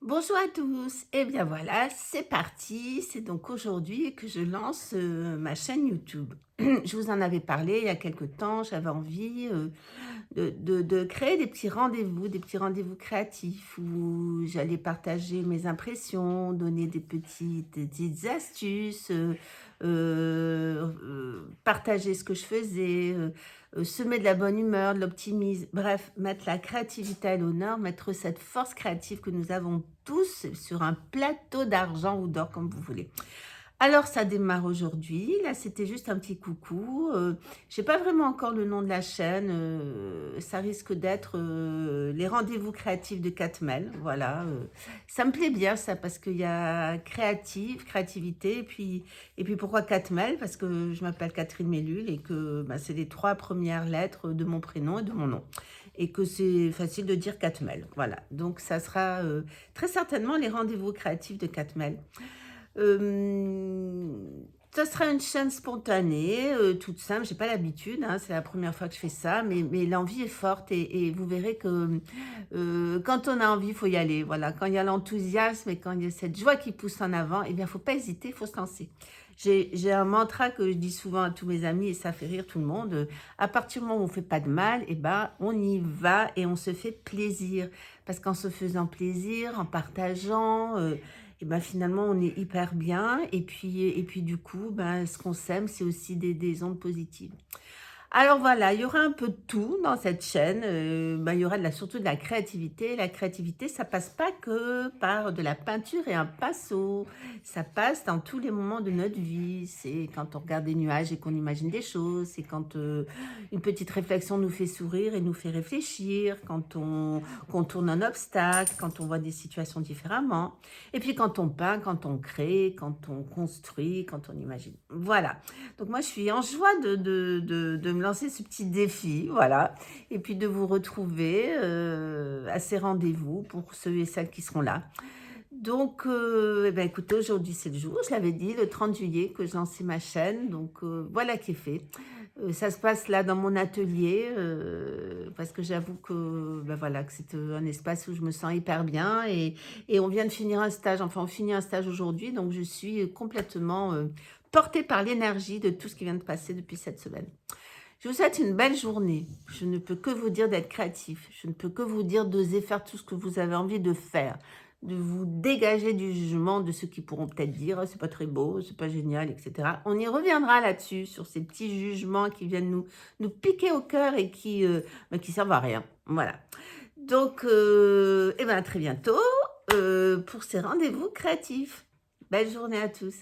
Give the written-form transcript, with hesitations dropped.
Bonjour à tous, et bien voilà, c'est parti. C'est donc aujourd'hui que je lance ma chaîne YouTube. Je vous en avais parlé il y a quelque temps, j'avais envie de créer des petits rendez-vous créatifs où j'allais partager mes impressions, donner des petites astuces, partager ce que je faisais, semer de la bonne humeur, de l'optimisme, bref, mettre la créativité à l'honneur, mettre cette force créative que nous avons tous sur un plateau d'argent ou d'or, comme vous voulez. Alors ça démarre aujourd'hui, là c'était juste un petit coucou, j'ai pas vraiment encore le nom de la chaîne, ça risque d'être, les rendez-vous créatifs de Katmel, voilà, ça me plaît bien ça parce qu'il y a créativité et puis pourquoi Katmel? Parce que je m'appelle Catherine Mélule et que, bah, c'est les 3 premières lettres de mon prénom et de mon nom et que c'est facile de dire Katmel, voilà. Donc ça sera, très certainement les rendez-vous créatifs de Katmel. Ça sera une chaîne spontanée, toute simple. J'ai pas l'habitude, hein, c'est la première fois que je fais ça, mais l'envie est forte et vous verrez que, quand on a envie, il faut y aller. Voilà, quand il y a l'enthousiasme et quand il y a cette joie qui pousse en avant, eh bien, faut pas hésiter, il faut se lancer. J'ai un mantra que je dis souvent à tous mes amis et ça fait rire tout le monde, à partir du moment où on fait pas de mal, eh ben, on y va et on se fait plaisir. Parce qu'en se faisant plaisir, en partageant, et ben finalement, on est hyper bien et puis du coup, ben, ce qu'on sème, c'est aussi des ondes positives. Alors voilà, il y aura un peu de tout dans cette chaîne, bah, il y aura surtout de la créativité. La créativité, ça passe pas que par de la peinture et un pinceau, ça passe dans tous les moments de notre vie. C'est quand on regarde des nuages et qu'on imagine des choses, c'est quand, une petite réflexion nous fait sourire et nous fait réfléchir, quand on contourne un obstacle, quand on voit des situations différemment et puis quand on peint, quand on crée, quand on construit, quand on imagine. Voilà. Donc moi, je suis en joie de me lancer ce petit défi, voilà, et puis de vous retrouver à ces rendez-vous pour ceux et celles qui seront là. Donc, eh ben, écoutez, aujourd'hui, c'est le jour, je l'avais dit, le 30 juillet, que je lançais ma chaîne, donc voilà qui est fait. Ça se passe là dans mon atelier, parce que j'avoue que, ben voilà, que c'est un espace où je me sens hyper bien et on vient de finir un stage, enfin on finit un stage aujourd'hui, donc je suis complètement portée par l'énergie de tout ce qui vient de passer depuis cette semaine. Je vous souhaite une belle journée. Je ne peux que vous dire d'être créatif. Je ne peux que vous dire d'oser faire tout ce que vous avez envie de faire, de vous dégager du jugement de ceux qui pourront peut-être dire: «Ah, c'est pas très beau, c'est pas génial», etc. On y reviendra là-dessus, sur ces petits jugements qui viennent nous piquer au cœur et qui servent à rien. Voilà. Donc, eh ben, à très bientôt pour ces rendez-vous créatifs. Belle journée à tous.